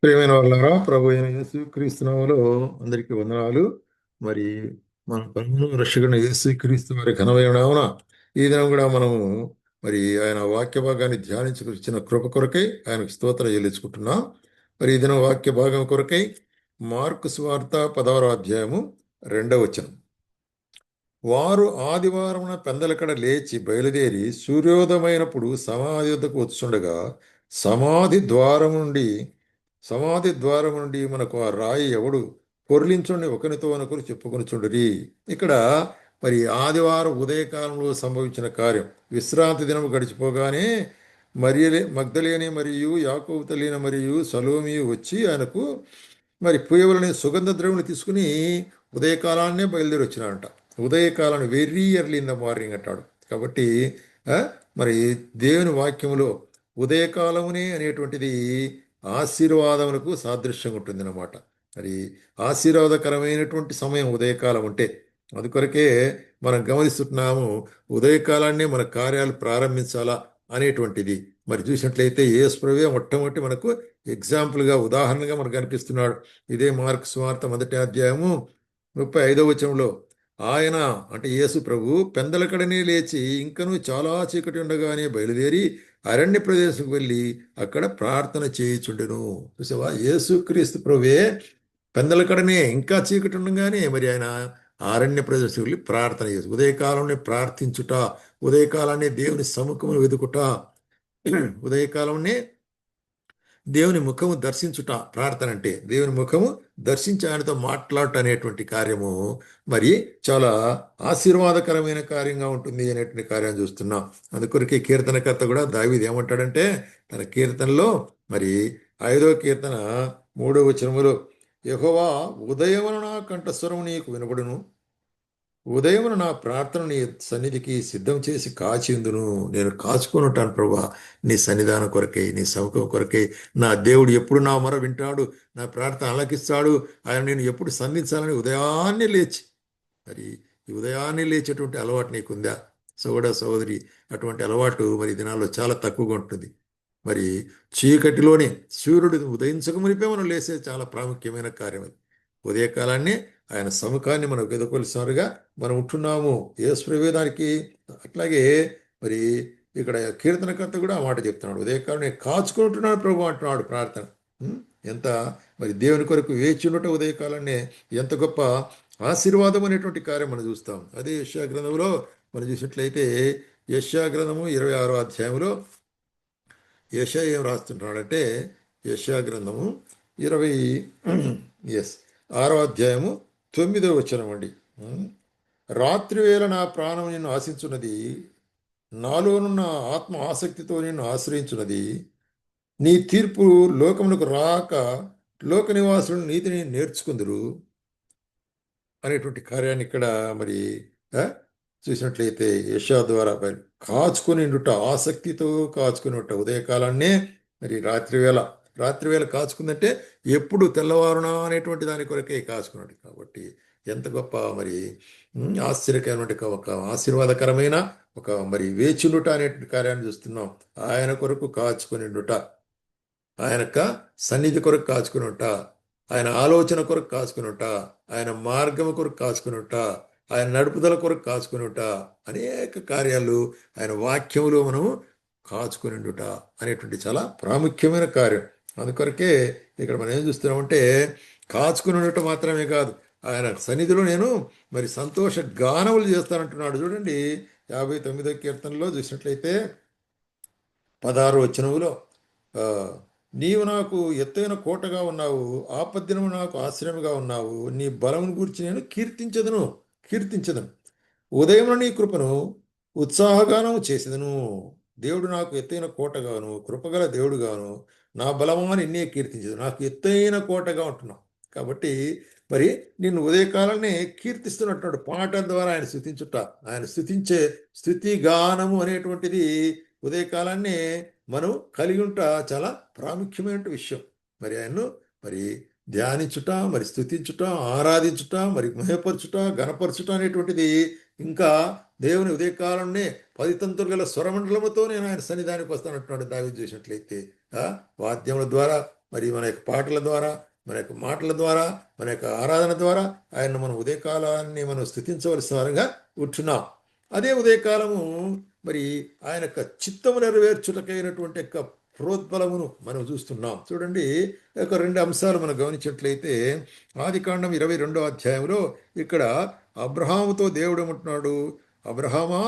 ప్రియమైన వాళ్ళారా, ప్రభు అయిన యేసు క్రీస్తునామములో అందరికీ వందనాలు. మరి మన ప్రభువును రక్షకుడైన యేసు క్రీస్తు వారి ఘనమైన నామమున ఈ దినం కూడా మనము మరి ఆయన వాక్య భాగాన్ని ధ్యానించుకొచ్చిన కృప కొరకై ఆయనకు స్తోత్రం చెల్లించుకుంటున్నాం. మరి ఈ దినం వాక్య భాగం కొరకై మార్కు సువార్త 16వ అధ్యాయము 2వ వచనం. వారు ఆదివారమున పెందలకడ లేచి బయలుదేరి సూర్యోదయమైనప్పుడు సమాధి వద్దకు వచ్చుండగా సమాధి ద్వారం నుండి మనకు ఆ రాయి ఎవడు పొర్లించుండి ఒకనితో ఒకరు చెప్పుకొనిచుండిరి. ఇక్కడ మరి ఆదివారం ఉదయకాలంలో సంభవించిన కార్యం. విశ్రాంతి దినం గడిచిపోగానే మగ్దలేని మరియు యాకోబు తల్లిన మరియు సలోమి వచ్చి ఆయనకు మరి పూయవలని సుగంధ ద్రవ్యుని తీసుకుని ఉదయకాలాన్నే బయలుదేరి వచ్చినాడంట. ఉదయకాలాన్ని very early in the morning అంటాడు. కాబట్టి ఆ, మరి దేవుని వాక్యములో ఉదయకాలమునే అనేటువంటిది ఆశీర్వాదములకు సాదృశ్యంగా ఉంటుంది అన్నమాట. మరి ఆశీర్వాదకరమైనటువంటి సమయం ఉదయకాలం అంటే అందుకొరకే మనం గమనిస్తున్నాము. ఉదయకాలాన్ని మన కార్యాలు ప్రారంభించాలా అనేటువంటిది మరి చూసినట్లయితే యేసు ప్రభువే మొట్టమొదటి మనకు ఎగ్జాంపుల్గా ఉదాహరణగా మనకు కనిపిస్తున్నాడు. ఇదే మార్కు సువార్త 1వ అధ్యాయము 35వ వచనంలో ఆయన అంటే యేసు ప్రభు పెందలకడనే లేచి ఇంకనూ చాలా చీకటి ఉండగానే బయలుదేరి అరణ్య ప్రదేశంకు వెళ్ళి అక్కడ ప్రార్థన చేయుచుండెను. చూసావా, యేసు క్రీస్తు ప్రభువే పెందలకడనే ఇంకా చీకటి ఉండగానే మరి ఆయన అరణ్య ప్రదేశం వెళ్ళి ప్రార్థన చేసి ఉదయకాలంలో ప్రార్థించుట, ఉదయకాలాన్ని దేవుని సముఖమును వెతుకుట, ఉదయకాలంనే దేవుని ముఖము దర్శించుట. ప్రార్థన అంటే దేవుని ముఖము దర్శించి ఆయనతో మాట్లాడటం అనేటువంటి కార్యము మరి చాలా ఆశీర్వాదకరమైన కార్యంగా ఉంటుంది అనేటువంటి కార్యం చూస్తున్నాం. అందుకొరకే కీర్తనకర్త కూడా దావీదు ఏమంటాడంటే తన కీర్తనలో మరి 5వ కీర్తన 3వ వచనములో యెహోవా ఉదయమున నా కంఠస్వరము నీకు వినబడును, ఉదయమున నా ప్రార్థన నీ సన్నిధికి సిద్ధం చేసి కాచిందును. నేను కాచుకొని ఉంటాను ప్రభా, నీ సన్నిధానం కొరకై, నీ సముఖం కొరకై. నా దేవుడు ఎప్పుడు నా మొర వింటాడు, నా ప్రార్థన ఆలకిస్తాడు, ఆయన నేను ఎప్పుడు సంధించాలని ఉదయాన్నే లేచి మరి ఈ ఉదయాన్నే లేచేటువంటి అలవాటు నీకుందా సోదరి? అటువంటి అలవాటు మరి ఈ దినాల్లో చాలా తక్కువగా ఉంటుంది. మరి చీకటిలోనే సూర్యుడు ఉదయించక మునిపే మనం లేసే చాలా ప్రాముఖ్యమైన కార్యం అది. ఉదయకాలాన్ని ఆయన సముఖాన్ని మనం ఎదుర్కొలిసినారుగా మనం ఉంటున్నాము. యేసు ప్రభువానికి అట్లాగే మరి ఇక్కడ కీర్తనకర్త కూడా ఆ మాట చెప్తున్నాడు. ఉదయకాలం నేను కాచుకుంటున్నాను ప్రభు అంటున్నాడు ప్రార్థన. ఉం? ఎంత మరి దేవుని కొరకు వేచి ఉండటం ఉదయకాలాన్ని ఎంత గొప్ప ఆశీర్వాదం అనేటువంటి కార్యం మనం చూస్తాం. అదే యెషయా గ్రంథంలో మనం చూసినట్లయితే యెషయా గ్రంథము 26వ అధ్యాయంలో యెషయా ఏం రాస్తుంటాడంటే యెషయా గ్రంథము 6వ అధ్యాయము 9వ వచనం అండి. రాత్రివేళ నా ప్రాణం నిన్ను ఆశించున్నది, నాలోనున్న ఆత్మ ఆసక్తితో నిన్ను ఆశ్రయించున్నది. నీ తీర్పు లోకమునకు రాక లోక నివాసులు నీతిని నేర్చుకుందురు అనేటువంటి కార్యాన్ని ఇక్కడ మరి ఆ, చూసినట్లయితే యెషయా ద్వారా కాచుకొని ఉండుట, ఆసక్తితో కాచుకొని ఉంట ఉదయకాలాన్నే. మరి రాత్రివేళ కాచుకుందంటే ఎప్పుడు తెల్లవారునా అనేటువంటి దాని కొరకే కాచుకున్నాడు. కాబట్టి ఎంత గొప్ప మరి ఆశ్చర్యకరమైన ఒక ఆశీర్వాదకరమైన ఒక మరి వేచుండుట అనేటువంటి కార్యాన్ని చూస్తున్నాం. ఆయన కొరకు కాచుకొని ఉండుట, ఆయన యొక్క సన్నిధి కొరకు కాచుకుని ఉంటా, ఆయన ఆలోచన కొరకు కాచుకుని ఉంటా, ఆయన మార్గం కొరకు కాచుకుని ఉంటా, ఆయన నడుపుదల కొరకు కాచుకుని ఉంటా, అనేక కార్యాలు ఆయన వాక్యములో మనము కాచుకుని ఉండుట అనేటువంటి చాలా ప్రాముఖ్యమైన కార్యం. అందుకొరకే ఇక్కడ మనం ఏం చూస్తున్నామంటే కాచుకుని ఉండటం మాత్రమే కాదు, ఆయన సన్నిధిలో నేను మరి సంతోష గానములు చేస్తానంటున్నాడు. చూడండి 59వ కీర్తనలో చూసినట్లయితే 16వ వచనములో ఆ, నీవు నాకు ఎత్తైన కోటగా ఉన్నావు, ఆపద్దినము నాకు ఆశ్రయముగా ఉన్నావు, నీ బలమును గురించి నేను కీర్తించదను. ఉదయమున నీ కృపను ఉత్సాహగానము చేసేదను. దేవుడు నాకు ఎత్తైన కోటగాను, కృపగల దేవుడుగాను, నా బలమాని నిన్నే కీర్తించదు. నాకు ఎత్తైన కోటగా ఉంటున్నావు కాబట్టి మరి నిన్ను ఉదయకాలాన్ని కీర్తిస్తున్నట్టు పాట ద్వారా ఆయన స్తుతించుట, ఆయన స్తుతించే స్తుతి గానము అనేటువంటిది ఉదయకాలాన్ని మనం కలిగి ఉంట చాలా ప్రాముఖ్యమైన విషయం. మరి ఆయన్ను మరి ధ్యానించుట, మరి స్తుతించుట, ఆరాధించుట, మరి మహపరచుట, గణపరచుట అనేటువంటిది ఇంకా దేవుని ఉదయకాలంనే 10 తంతులు గల స్వరమండలముతో నేను ఆయన సన్నిధానికి వస్తానంటున్నాడు దావీదు. చేసినట్లయితే వాద్యముల ద్వారా మరి మన యొక్క పాటల ద్వారా, మన యొక్క మాటల ద్వారా, మన యొక్క ఆరాధన ద్వారా ఆయన మనం ఉదయకాలాన్ని మనం స్థుతించవలసిన వారంగా ఉంటున్నాం. అదే ఉదయకాలము మరి ఆయన యొక్క చిత్తము నెరవేర్చుటకైనటువంటి యొక్క ప్రోద్బలమును మనం చూస్తున్నాం. చూడండి, ఒక రెండు అంశాలు మనం గమనించినట్లయితే ఆదికాండం 22వ అధ్యాయంలో ఇక్కడ అబ్రహాముతో దేవుడు ఏమంటున్నాడు, అబ్రహామా,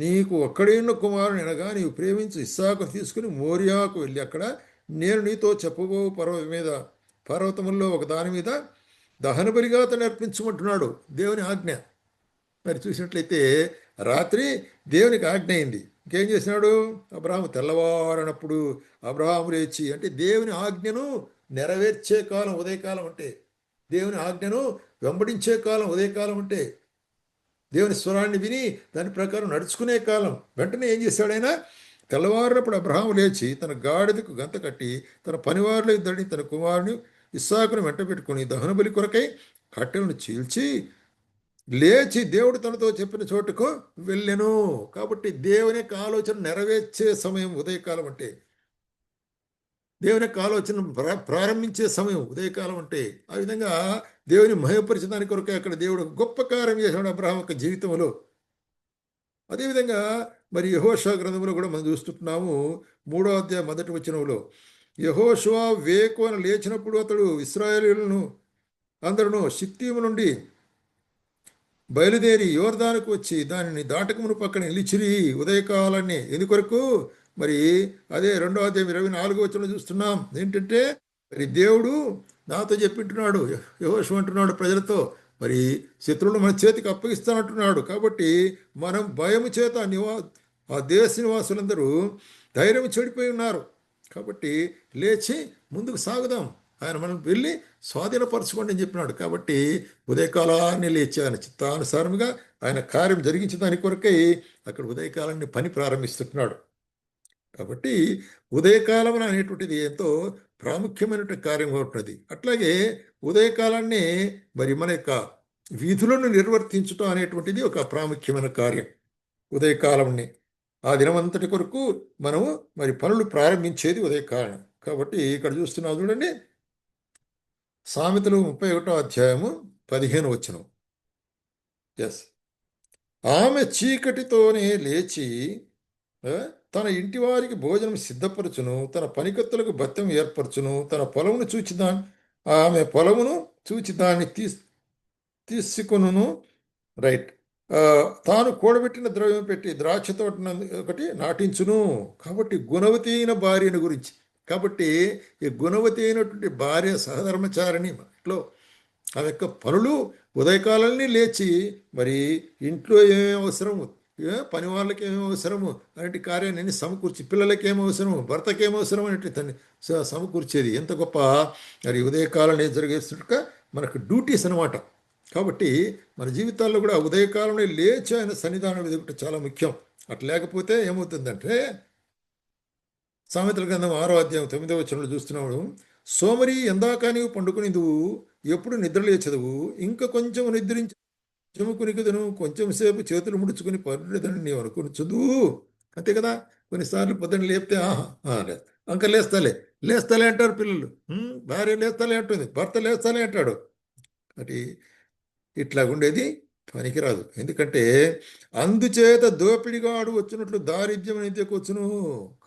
నీకు ఒక్కడైన కుమారుని అనగా నీవు ప్రేమించి ఇస్సాకు తీసుకుని మోరియాకు వెళ్ళి అక్కడ నేను నీతో చెప్పబో పర్వతముల్లో ఒక దాని మీద దహనబలిగా అతను అర్పించమంటున్నాడు. దేవుని ఆజ్ఞ. మరి చూసినట్లయితే రాత్రి దేవునికి ఆజ్ఞ అయింది. ఇంకేం చేసినాడు, అబ్రహాము తెల్లవారనప్పుడు అబ్రహాము లేచి, అంటే దేవుని ఆజ్ఞను నెరవేర్చే కాలం ఉదయకాలం అంటే, దేవుని ఆజ్ఞను వెంబడించే కాలం ఉదయకాలం అంటే, దేవుని స్వరాన్ని విని దాని ప్రకారం నడుచుకునే కాలం. వెంటనే ఏం చేశాడైనా, తెల్లవారినప్పుడు అబ్రహాము లేచి తన గాడిదకు గంత కట్టి తన పనివారుల ఇద్దరిని తన కుమారుని ఇస్సాకును వెంట పెట్టుకుని దహన బలి కొరకై కట్టెలను చీల్చి లేచి దేవుడు తనతో చెప్పిన చోటుకు వెళ్ళెను. కాబట్టి దేవుని యొక్క ఆలోచన నెరవేర్చే సమయం ఉదయకాలం అంటే, దేవుని యొక్క ఆలోచన ప్రారంభించే సమయం ఉదయకాలం అంటే, ఆ విధంగా దేవుని మహిమపరిచడానికి కొరకే అక్కడ దేవుడు గొప్ప కార్యం చేశాడు అబ్రహాం యొక్క జీవితంలో. అదేవిధంగా మరి యెహోషువ గ్రంథంలో కూడా మనం చూస్తుంటున్నాము. 3వ అధ్యాయం 1వ వచనంలో యెహోషువ వేకువన లేచినప్పుడు అతడు ఇశ్రాయేలీయులను అందరూ షిత్తీము నుండి బయలుదేరి యోర్దానుకు వచ్చి దానిని దాటకమును పక్కన నిలిచిరి ఉదయకాలాన్ని. ఎందుకొరకు మరి అదే 2వ అధ్యాయం 24వ వచనంలో చూస్తున్నాం. ఏంటంటే మరి దేవుడు నాతో చెప్పింటున్నాడు, యెహోషువ అంటున్నాడు ప్రజలతో, మరి శత్రువులు మన చేతికి అప్పగిస్తానంటున్నాడు. కాబట్టి మనం భయము చేత ఆ దేశ నివాసులందరూ ధైర్యం చెడిపోయి ఉన్నారు. కాబట్టి లేచి ముందుకు సాగుదాం, ఆయన మనం వెళ్ళి స్వాధీనపరచుకోండి అని చెప్పినాడు. కాబట్టి ఉదయకాలాన్ని లేచి ఆయన చిత్తానుసారముగా ఆయన కార్యం జరిగించే దాని కొరకై అక్కడ ఉదయకాలాన్ని పని ప్రారంభిస్తున్నాడు. కాబట్టి ఉదయకాలం అనేటువంటిది ఎంతో ప్రాముఖ్యమైనటువంటి కార్యం ఉంటున్నది. అట్లాగే ఉదయకాలాన్ని మరి మన యొక్క విధులను నిర్వర్తించడం అనేటువంటిది ఒక ప్రాముఖ్యమైన కార్యం. ఉదయకాలంని ఆ దినమంతటి కొరకు మనము మరి పనులు ప్రారంభించేది ఉదయకాలం. కాబట్టి ఇక్కడ చూస్తున్నాం చూడండి, సామెతలు 31వ అధ్యాయము 15వ వచనం. ఎస్, ఆమె చీకటితోనే లేచి తన ఇంటి వారికి భోజనం సిద్ధపరచును, తన పనికత్తులకు భత్యం ఏర్పరచును, తన పొలమును చూచి ఆమె పొలమును చూచి దాన్ని తీసుకును. రైట్. తాను కూడబెట్టిన ద్రవ్యం పెట్టి ద్రాక్ష తోట ఒకటి నాటించును. కాబట్టి గుణవతి అయిన భార్యను గురించి, కాబట్టి ఈ గుణవతి అయినటువంటి భార్య సహధర్మచారిణి ఇంట్లో ఆమె యొక్క పనులు ఉదయకాలాన్ని లేచి మరి ఇంట్లో ఏమేమి అవసరము, పని వాళ్ళకి ఏమేమి అవసరము అనేటి కార్యాన్ని సమకూర్చి, పిల్లలకి ఏమి అవసరము, భర్తకి ఏమి అవసరం అనేటి తను సమకూర్చేది ఎంత గొప్ప మరి ఉదయకాలాన్ని జరిగేస్తున్నట్టుగా మనకు డ్యూటీస్ అనమాట. కాబట్టి మన జీవితాల్లో కూడా ఉదయకాలంలో లేచి ఆయన సన్నిధానం ఎదుగుట చాలా ముఖ్యం. అట్లా లేకపోతే ఏమవుతుందంటే, సామెతల గ్రంథం 6వ అధ్యాయం 9వ వచనంలో చూస్తున్నాడు, సోమరి ఎందాక నీవు పండుకుని నువ్వు ఎప్పుడు నిద్ర లేచదువు, ఇంకా కొంచెం నిద్రించి చెముకునికదను, కొంచెం సేపు చేతులు ముడుచుకుని పర్లేదని నీవు అనుకుని చదువు. అంతే కదా. కొన్నిసార్లు పొద్దున్న లేపితే అంక లేస్తాలే అంటారు పిల్లలు, భార్య లేస్తాలే అంటుంది, భర్త లేస్తాలే అంటాడు. అది ఇట్లా ఉండేది పనికిరాదు. ఎందుకంటే అందుచేత దోపిడిగాడు వచ్చినట్లు దారిద్ర్యం అయితే వచ్చును.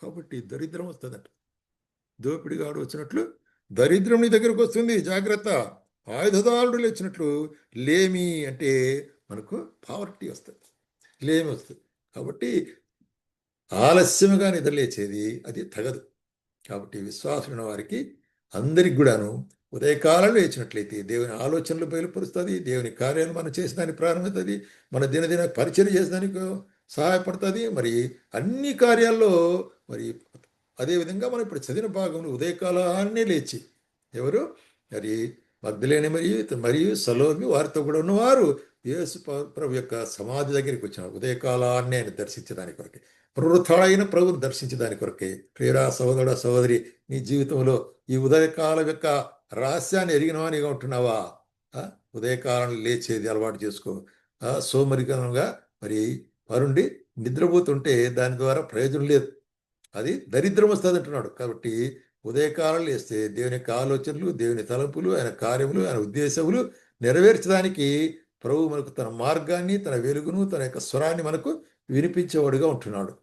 కాబట్టి దరిద్రం వస్తుందట. దోపిడిగాడు వచ్చినట్లు దరిద్రం నీ దగ్గరకు వస్తుంది, జాగ్రత్త. ఆయుధదారుడు లేచినట్లు లేమి అంటే మనకు పావర్టీ వస్తుంది, లేమి వస్తుంది. కాబట్టి ఆలస్యముగా నిద్రలేచేది అది తగదు. కాబట్టి విశ్వాసులైన వారికి అందరికి కూడాను ఉదయకాలంలో లేచినట్లయితే దేవుని ఆలోచనలు బయలుపరుస్తుంది, దేవుని కార్యాలు మనం చేసేదానికి ప్రారంభమవుతుంది, మన దినదిన పరిచయం చేసేదానికి సహాయపడుతుంది. మరి అన్ని కార్యాల్లో మరి అదేవిధంగా మనం ఇప్పుడు చదివిన భాగంలో ఉదయకాలాన్నే లేచి ఎవరు మరి మగ్ధలేని మరియు సలోమి వారితో కూడా ఉన్నవారు యేసు ప్రభు యొక్క సమాధి దగ్గరికి వచ్చిన ఉదయకాలాన్ని ఆయన దర్శించడానికి కొరకే, పునరుత్థానమైన ప్రభువును దర్శించడానికి కొరకే. ప్రియరా సహోదరుడ సహోదరి, నీ జీవితంలో ఈ ఉదయకాలం యొక్క రహస్యాన్ని ఎరిగినవానిగా ఉంటున్నావా? ఉదయకాలం లేచేది అలవాటు చేసుకో. సోమరికరంగా మరి పరుండి నిద్రపోతుంటే దాని ద్వారా ప్రయోజనం లేదు, అది దరిద్రం వస్తుంది అంటున్నాడు. కాబట్టి ఉదయకాలం లేస్తే దేవుని యొక్క ఆలోచనలు, దేవుని తలంపులు, ఆయన కార్యములు, ఆయన ఉద్దేశములు నెరవేర్చడానికి ప్రభు మనకు తన మార్గాన్ని, తన వెలుగును, తన యొక్క స్వరాన్ని మనకు వినిపించేవాడుగా ఉంటున్నాడు.